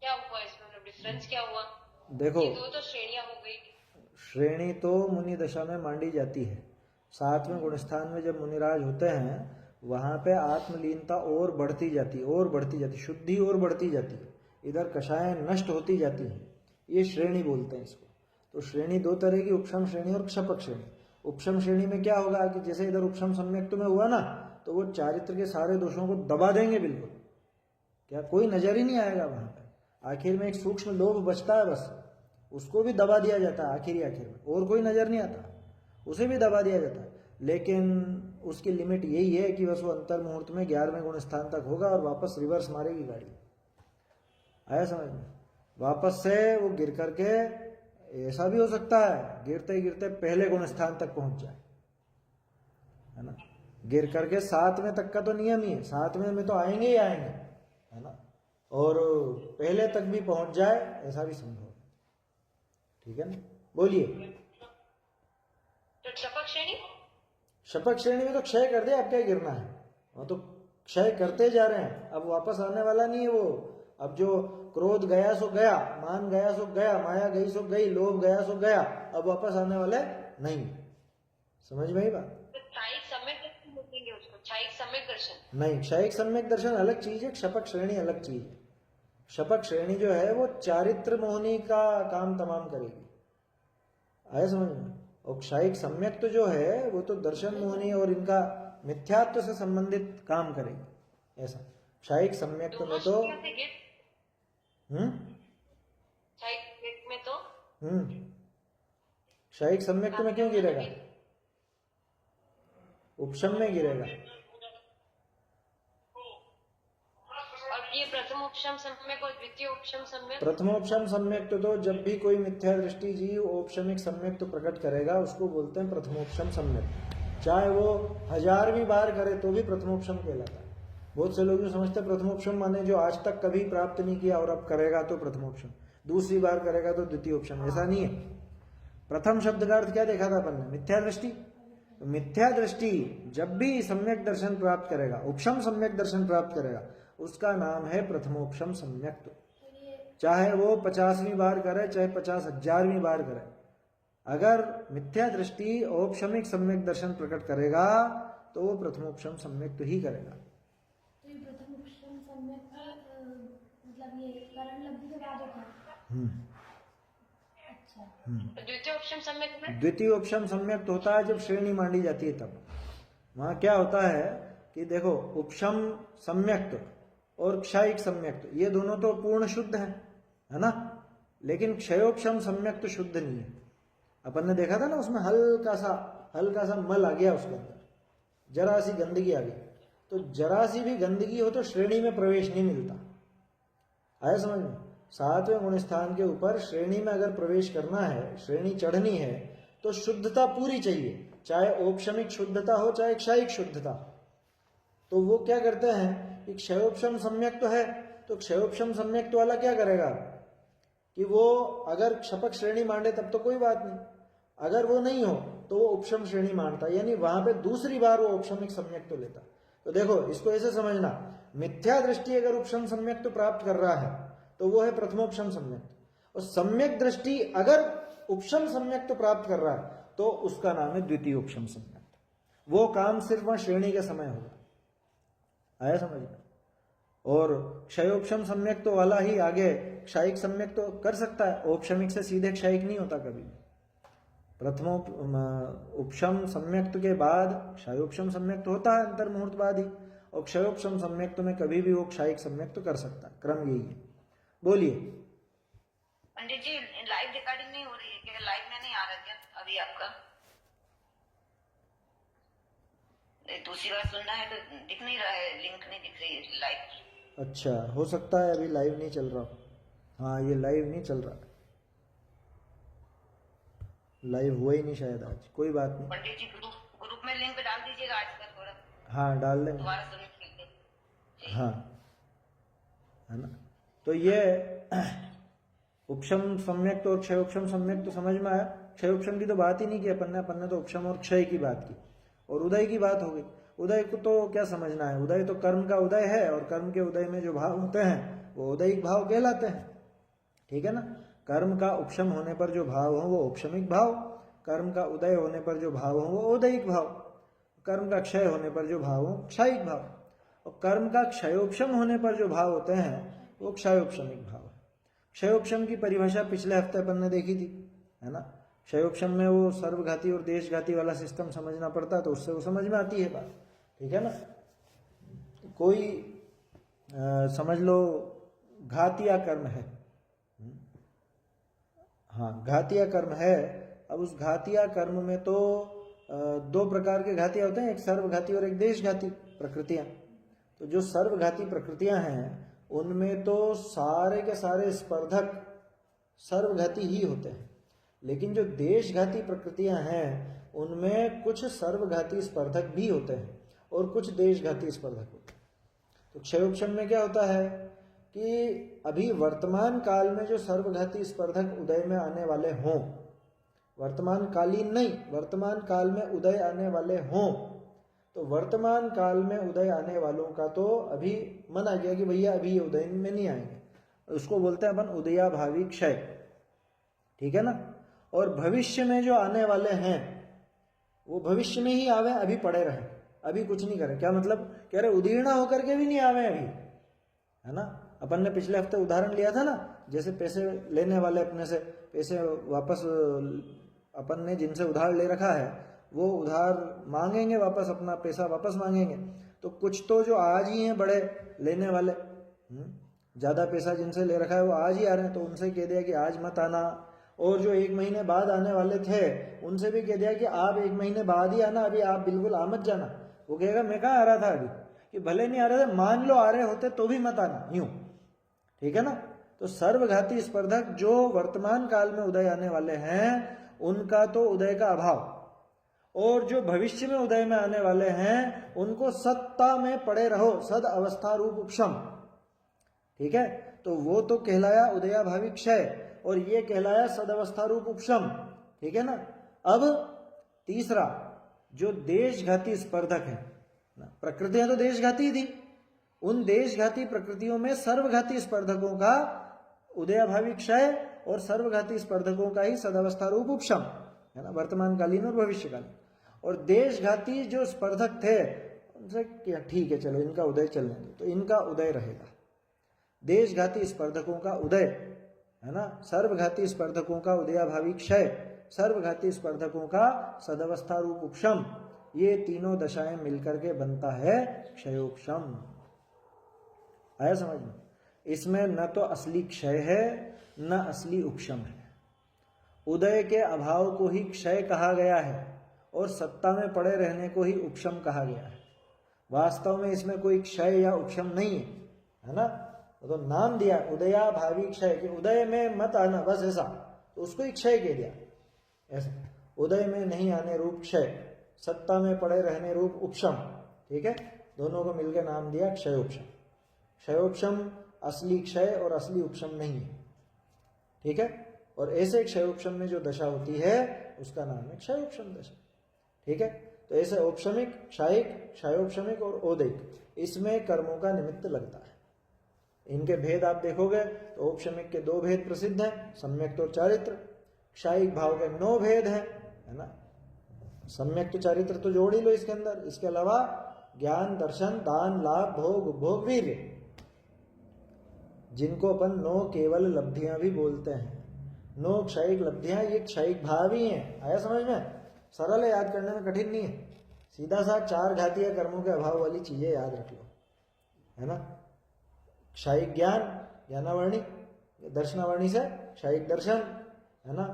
क्या हुआ, इसमें मतलब डिफरेंस क्या हुआ? देखो, ये दो तो श्रेणियां हो गई। श्रेणी तो मुनि दशा में मांडी जाती है। 7वें गुणस्थान में जब मुनिराज होते हैं वहां पे आत्मलीनता और बढ़ती जाती, और बढ़ती जाती, शुद्धि और बढ़ती जाती है, इधर कषाय नष्ट होती जाती है, ये श्रेणी बोलते हैं इसको। तो श्रेणी दो तरह की, उपशम श्रेणी और क्षपक श्रेणी। उपशम श्रेणी में क्या होगा कि जैसे इधर उपशम सम्यक्त में हुआ ना, तो वो चारित्र के सारे दोषों को दबा देंगे बिल्कुल, क्या कोई नजर ही नहीं आएगा वहां पर। आखिर में एक सूक्ष्म लोभ बचता है बस, उसको भी दबा दिया जाता है आखिर में, और कोई नजर नहीं आता, उसे भी दबा दिया जाता है। लेकिन उसकी लिमिट यही है कि बस वो अंतर मुहूर्त में 11वें गुण स्थान तक होगा और वापस रिवर्स मारेगी गाड़ी। आया समझ में? वापस से वो गिर करके, ऐसा भी हो सकता है गिरते गिरते पहले गुण स्थान तक पहुंच जाए, है ना। गिर करके 7वें तक का तो नियम ही है, 7वें में तो आएंगे ही आएंगे, है ना, और पहले तक भी पहुंच जाए, ऐसा भी संभव है। ठीक है ना, बोलिए। तो चपक श्रेणी, शपक श्रेणी में तो क्षय कर दिया, अब क्या गिरना है, वहां तो क्षय करते जा रहे हैं, अब वापस आने वाला नहीं है वो। अब जो क्रोध गया सो गया, मान गया सो गया, माया गई सो गई, लोभ गया सो गया, अब वापस आने वाले नहीं। समझ में ही बात? तो क्षायिक सम्यक दर्शन बोलेंगे उसको, क्षायिक सम्यक दर्शन नहीं, क्षयिक सम्यक दर्शन अलग चीज है, क्षपक श्रेणी अलग चीज है। क्षपक श्रेणी जो है वो चारित्र मोहनी का काम तमाम करेगी। आया समझ में? और क्षयिक सम्यक तो जो है वो तो दर्शन मोहनी और इनका मिथ्यात्व से संबंधित काम करेगी। ऐसा क्षयिक सम्यक में तो क्षयिक में तो क्षयिक सम्यक में क्यों गिरेगा? उपशम में गिरेगा। और ये प्रथम उपशम सम्यक और द्वितीय उपशम सम्यक, प्रथमोपशम सम्यक तो जब भी कोई मिथ्या दृष्टि जीव औपशमिक सम्यक तो प्रकट करेगा उसको बोलते हैं प्रथमोपशम सम्यक। चाहे वो 1000वीं बार करे तो भी प्रथमोपशम कहलाता है। बहुत से लोग जो समझते हैं प्रथमोपशम माने जो आज तक कभी प्राप्त नहीं किया और अब करेगा तो प्रथमोपशम, दूसरी बार करेगा तो द्वितीयोपशम, ऐसा नहीं है। प्रथम शब्द का अर्थ क्या देखा था अपन ने? मिथ्या दृष्टि। तो मिथ्या दृष्टि जब भी सम्यक दर्शन प्राप्त करेगा, उपशम सम्यक दर्शन प्राप्त करेगा, उसका नाम है प्रथमोपशम सम्यक। चाहे वो 50वीं बार करे, चाहे 50,000वीं बार करे, अगर मिथ्या दृष्टि औपशमिक सम्यक दर्शन प्रकट करेगा तो वो प्रथमोपशम सम्यक तो ही करेगा। तो ये प्रथमोपशम सम्यक मतलब ये कारण लब्धि के बाद होता है। अच्छा। द्वितीय उपशम सम्यक में, द्वितीय उपशम सम्यक तो होता है जब श्रेणी मांडी जाती है तब। वहां क्या होता है कि देखो, उपशम सम्यक और क्षयिक सम्यक्त, ये दोनों तो पूर्ण शुद्ध है ना, लेकिन क्षयोपशम सम्यक्त तो शुद्ध नहीं है। अपन ने देखा था ना, उसमें हल्का सा मल आ गया उसके अंदर, जरा सी गंदगी आ गई। तो जरा सी भी गंदगी हो तो श्रेणी में प्रवेश नहीं मिलता। आया समझ में? 7वें गुण स्थान के ऊपर श्रेणी में अगर प्रवेश करना है, श्रेणी चढ़नी है, तो शुद्धता पूरी चाहिए, चाहे औपशमिक शुद्धता हो चाहे क्षयिक शुद्धता। तो वो क्या करते हैं कि क्षयोपशम सम्यक तो है, तो क्षयोपशम सम्यक वाला क्या करेगा कि वो अगर क्षपक श्रेणी मांडे तब तो कोई बात नहीं, अगर वो नहीं हो तो वो उपशम श्रेणी मानता, यानी वहां पे दूसरी बार वो उपशमिक सम्यक तो लेता। तो देखो इसको ऐसे समझना, मिथ्या दृष्टि अगर उपशम सम्यक तो प्राप्त कर रहा है तो वो है प्रथमोपशम सम्यक, और सम्यक दृष्टि अगर उपशम सम्यक तो प्राप्त कर रहा है तो उसका नाम है द्वितीय उपशम सम्यक। वो काम सिर्फ वहां श्रेणी के समय होगा। आया समझ में? और क्षयोपशम सम्यक तो वाला ही आगे क्षयिक सम्यक तो कर सकता है, औपशमिक से सीधे क्षयिक नहीं होता कभी। प्रथम उपशम सम्यक्त के बाद क्षयोपशम सम्यक्त होता है अंतर मुहूर्त बाद ही, और क्षयोपशम सम्यक्त में कभी भी वो क्षयिक सम्यक्त कर सकता है। क्रम यही है। बोलिए। पंडित जी लाइव रिकॉर्डिंग नहीं हो रही है क्या? लाइव में नहीं आ रहा क्या अभी आपका? दूसरी बार सुनना है तो दिख नहीं रहा है, लिंक नहीं दिख रही है लाइव। अच्छा, हो सकता है अभी लाइव नहीं चल रहा। हाँ, ये लाइव नहीं चल रहा, लाइव हुआ ही नहीं शायद आज। कोई बात नहीं, पंडित जी ग्रुप में लिंक डाल दीजिएगा आज का थोड़ा। हाँ डाल देंगे, दोबारा सुनने के लिए। हाँ है ना। तो ये उपशम सम्यक और क्षयोपशम सम्यक तो समझ में आया। क्षयोपशम की तो बात ही नहीं की अपन ने तो उपशम और क्षय की बात की, और उदय की बात हो गई। उदय को तो क्या समझना है, उदय तो कर्म का उदय है, और कर्म के उदय में जो भाव होते हैं वो उदयिक भाव कहलाते हैं। ठीक है ना। कर्म का उपशम होने पर जो भाव हो वो उपशमिक भाव, कर्म का उदय होने पर जो भाव हो वो उदयिक भाव, कर्म का क्षय होने पर जो भाव हो क्षयिक भाव, और कर्म का क्षयोपशम होने पर जो भाव होते हैं वो क्षयोपशमिक भाव है। क्षयोपशम की परिभाषा पिछले हफ्ते अपन ने देखी थी, है ना। क्षयोपशम में वो सर्वघाती और देशघाती वाला सिस्टम समझना पड़ता है, तो उससे वो समझ में आती है बात। ठीक है ना। कोई समझ लो घातिया कर्म है, हाँ घातिया कर्म है। अब उस घातिया कर्म में तो दो प्रकार के घातिया होते हैं, एक सर्वघाती और एक देशघाती प्रकृतियां। तो जो सर्वघाती प्रकृतियां हैं उनमें तो सारे के सारे स्पर्धक सर्वघाती ही होते हैं, लेकिन जो देशघाती प्रकृतियां हैं उनमें कुछ सर्वघाती स्पर्धक भी होते हैं और कुछ देशघाती स्पर्धक होते हैं। तो क्षयोपशम में क्या होता है कि अभी वर्तमान काल में जो सर्वघाती स्पर्धक उदय में आने वाले हों, वर्तमान कालीन नहीं, वर्तमान काल में उदय आने वाले हों, तो वर्तमान काल में उदय आने वालों का तो अभी मना गया कि भैया अभी ये उदय में नहीं आएंगे, उसको बोलते हैं अपन उदयाभावी क्षय। ठीक है ना। और भविष्य में जो आने वाले हैं वो भविष्य में ही आवे, अभी पड़े रहे, अभी कुछ नहीं करें। क्या मतलब? कह रहे उदीर्ण होकर के भी नहीं आवे अभी, है ना। अपन ने पिछले हफ्ते उदाहरण लिया था ना, जैसे पैसे लेने वाले अपने से पैसे वापस, अपन ने जिनसे उधार ले रखा है वो उधार मांगेंगे वापस, अपना पैसा वापस मांगेंगे। तो कुछ तो जो आज ही हैं बड़े लेने वाले, ज्यादा पैसा जिनसे ले रखा है वो आज ही आ रहे हैं, तो उनसे कह दिया कि आज मत आना। और जो 1 महीने बाद आने वाले थे उनसे भी कह दिया कि आप 1 महीने बाद ही आना, अभी आप बिल्कुल आ मत जाना। वो कहेगा मैं कहाँ आ रहा था अभी, कि भले नहीं आ रहे थे, मान लो आ रहे होते तो भी मत आना, यूं। ठीक है ना। तो सर्वघाती स्पर्धक जो वर्तमान काल में उदय आने वाले हैं उनका तो उदय का अभाव, और जो भविष्य में उदय में आने वाले हैं उनको सत्ता में पड़े रहो, सद अवस्था रूप उपशम। ठीक है। तो वो तो कहलाया उदयाभावी क्षय, और ये कहलाया सदवस्था रूप उपशम। ठीक है ना। अब तीसरा जो देशघाती स्पर्धक है, प्रकृतियां तो देशघाती थी, उन देशघाती प्रकृतियों में सर्वघाती स्पर्धकों का उदयाभावी क्षय और सर्वघाती स्पर्धकों का ही सदावस्था रूप उपशम, है ना, वर्तमानकालीन और भविष्यकालीन। और देशघाती जो स्पर्धक थे उनसे क्या, ठीक है चलो इनका उदय चलने दो, तो इनका उदय रहेगा। देशघाती स्पर्धकों का उदय, है ना, सर्वघाती स्पर्धकों का उदयाभावी क्षय, सर्वघाती स्पर्धकों का सदावस्था रूप उपशम, ये तीनों दशाएं मिलकर के बनता है क्षयोपशम। आया समझ में? इसमें न तो असली क्षय है न असली उपशम है। उदय के अभाव को ही क्षय कहा गया है और सत्ता में पड़े रहने को ही उपशम कहा गया है। वास्तव में इसमें कोई क्षय या उपशम नहीं है ना? तो नाम दिया उदया भावी क्षय, कि उदय में मत आना, बस ऐसा, तो उसको ही क्षय कह दिया। ऐसा उदय में नहीं आने रूप क्षय, सत्ता में पड़े रहने रूप उपशम, ठीक है, दोनों को मिलकर नाम दिया क्षय उपशम। क्षयोपशम असली क्षय और असली उपशम नहीं है, ठीक है। और ऐसे क्षयोपशम में जो दशा होती है उसका नाम है क्षयोपशम दशा, ठीक है। तो ऐसे औपशमिक, क्षयिक, क्षयोपशमिक और औदैक, इसमें कर्मों का निमित्त लगता है। इनके भेद आप देखोगे तो औपशमिक के 2 भेद प्रसिद्ध हैं, सम्यक्त और चारित्र। क्षयिक भाव के 9 भेद है ना। सम्यक्त चारित्र तो जोड़ ही लो इसके अंदर। इसके अलावा ज्ञान, दर्शन, दान, लाभ, भोग, उपभोग, वीर्य, जिनको अपन 9 केवल लब्धियां भी बोलते हैं। 9 क्षयिक लब्धियां, ये क्षयिक भाव ही हैं। आया समझ में? सरल है, याद करने में कठिन नहीं है। सीधा सा 4 घातीय कर्मों के अभाव वाली चीजें याद रख लो, है ना। क्षयिक ज्ञान, ज्ञानावर्णी, दर्शनावर्णी से क्षयिक दर्शन, है ना।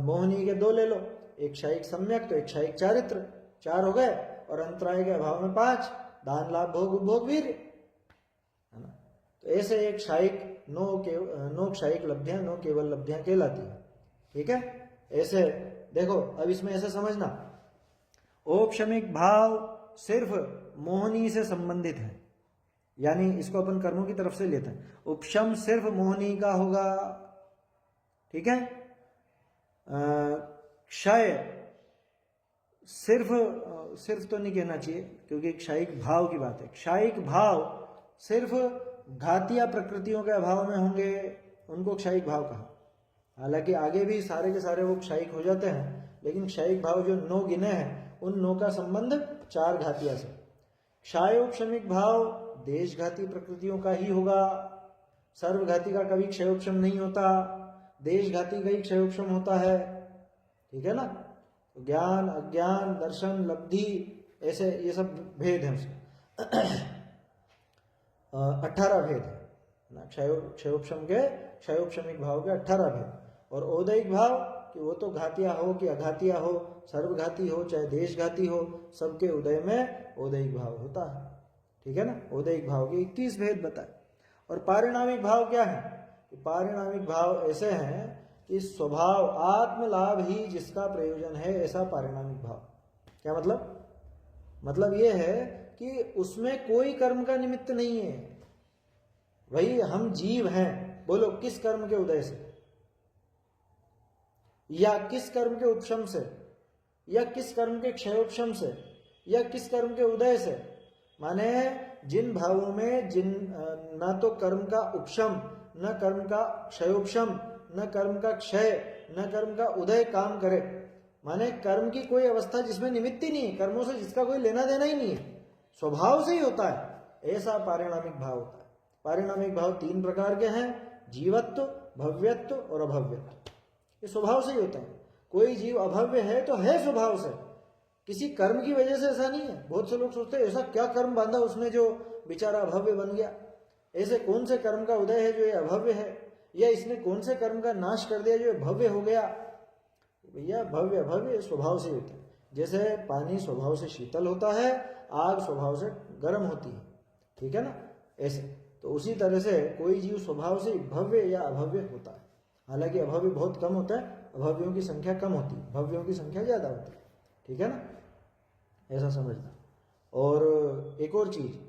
मोहनी के 2 ले लो, एक क्षयिक सम्यक तो एक क्षयिक चारित्र, 4 हो गए। और अंतराय के अभाव में 5, दान, लाभ, भोग, उपभोग, वीर्य, है ना। तो ऐसे एक क्षयिक 9 क्षयिक लब्धियां, 9 केवल लब्धियां कहलाती है, ठीक है। ऐसे देखो, अब इसमें ऐसे समझना, औपशमिक भाव सिर्फ मोहनी से संबंधित है, यानी इसको अपन कर्मों की तरफ से लेते हैं। उपशम सिर्फ मोहनी का होगा, ठीक है। क्षय सिर्फ तो नहीं कहना चाहिए, क्योंकि क्षयिक भाव की बात है। क्षयिक भाव सिर्फ घातीय प्रकृतियों के अभाव में होंगे, उनको क्षयिक भाव कहा। हालांकि आगे भी सारे के सारे वो क्षयिक हो जाते हैं, लेकिन क्षयिक भाव जो 9 गिने हैं, उन 9 का संबंध 4 घातीय से। क्षयोपशमिक भाव देशघाती प्रकृतियों का ही होगा। सर्वघाती का कभी क्षयोपशम नहीं होता, देशघाती का ही क्षयोपशम होता है, ठीक है ना। तो ज्ञान, अज्ञान, दर्शन, लब्धि, ऐसे ये सब भेद हैं उसके। 18 भेद है ना। क्षयोपशम के, क्षयोपशमिक भाव के 18 भेद। और औदैक भाव, कि वो तो घातिया हो कि अघातिया हो, सर्वघाती हो चाहे देशघाती हो, सबके उदय में औदैक भाव होता है, ठीक है ना। औदैक भाव के 21 भेद बताए। और पारिणामिक भाव क्या है? कि पारिणामिक भाव ऐसे हैं कि स्वभाव आत्म लाभ ही जिसका प्रयोजन है, ऐसा पारिणामिक भाव। क्या मतलब? मतलब ये है कि उसमें कोई कर्म का निमित्त नहीं है। वही हम जीव हैं, बोलो किस कर्म के उदय से, या किस कर्म के उपशम से, या किस कर्म के क्षयोपशम से, या किस कर्म के उदय से। माने जिन भावों में न तो कर्म का उपशम, न कर्म का क्षयोपशम, न कर्म का क्षय, न कर्म का उदय काम करे, माने कर्म की कोई अवस्था जिसमें निमित्त ही नहीं है, कर्मों से जिसका कोई लेना देना ही नहीं है, स्वभाव से ही होता है, ऐसा पारिणामिक भाव होता है। पारिणामिक भाव 3 प्रकार के हैं, जीवत्व, भव्यत्व और अभव्यत्व। ये स्वभाव से ही होता है। कोई जीव अभव्य है तो है स्वभाव से, किसी कर्म की वजह से ऐसा नहीं है। बहुत से लोग सोचते हैं ऐसा क्या कर्म बांधा उसने जो बेचारा अभव्य बन गया, ऐसे कौन से कर्म का उदय है जो ये अभव्य है, या इसने कौन से कर्म का नाश कर दिया जो भव्य हो गया। भैया भव्य अभव्य स्वभाव से होता है। जैसे पानी स्वभाव से शीतल होता है, आग स्वभाव से गर्म होती है, ठीक है ना। ऐसे तो उसी तरह से कोई जीव स्वभाव से भव्य या अभव्य होता है। हालांकि अभव्य बहुत कम होता है, अभव्यों की संख्या कम होती है, भव्यों की संख्या ज्यादा होती है, ठीक है ना, ऐसा समझना। और एक और चीज,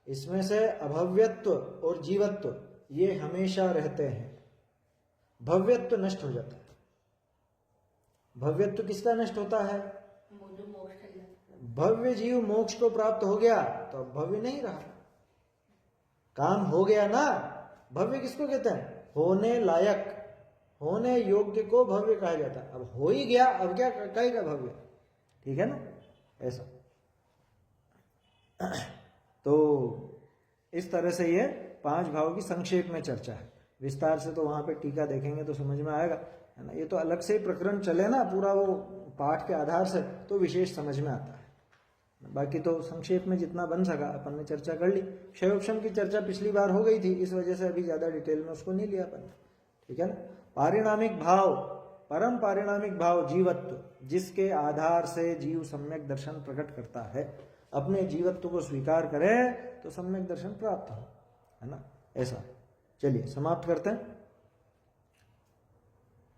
इसमें से अभव्यत्व और जीवत्व ये हमेशा रहते हैं, भव्यत्व नष्ट हो जाता है। भव्यत्व किसका नष्ट होता है? भव्य जीव मोक्ष को प्राप्त हो गया तो अब भव्य नहीं रहा, काम हो गया ना। भव्य किसको कहते हैं? होने लायक, होने योग्य को भव्य कहा जाता है। अब हो ही गया, अब क्या कहेगा भव्य, ठीक है ना, ऐसा। तो इस तरह से ये 5 भाव की संक्षेप में चर्चा है। विस्तार से तो वहां पे टीका देखेंगे तो समझ में आएगा, है ना। ये तो अलग से ही प्रकरण चले ना पूरा वो पाठ के आधार से, तो विशेष समझ में आता है। बाकी तो संक्षेप में जितना बन सका अपन ने चर्चा कर ली। क्षयोपशम की चर्चा पिछली बार हो गई थी, इस वजह से अभी ज्यादा डिटेल में उसको नहीं लिया अपन, ठीक है ना। पारिणामिक भाव, परम पारिणामिक भाव जीवत्व, जिसके आधार से जीव सम्यक दर्शन प्रकट करता है। अपने जीवत्व को स्वीकार करे तो सम्यक दर्शन प्राप्त हो, है ना, ऐसा। चलिए समाप्त करते हैं।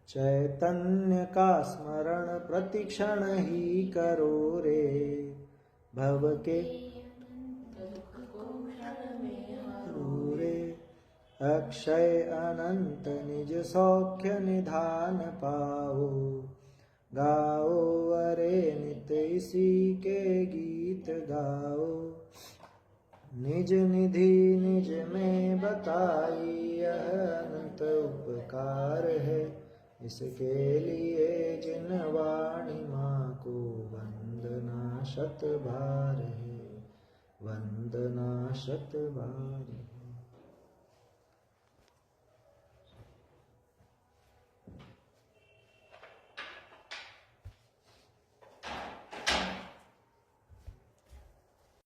चैतन्य का स्मरण प्रतिक्षण ही करो रे, भव के रे, अक्षय अनंत निज सौख्य निधान पाओ, गाओ अरे नित्य इसी के गीत गाओ, निज निधि निज में बताई यह अनंत उपकार है, इसके लिए जिन वाणी माँ को वंदना शत बार है, वंदना शत बार है।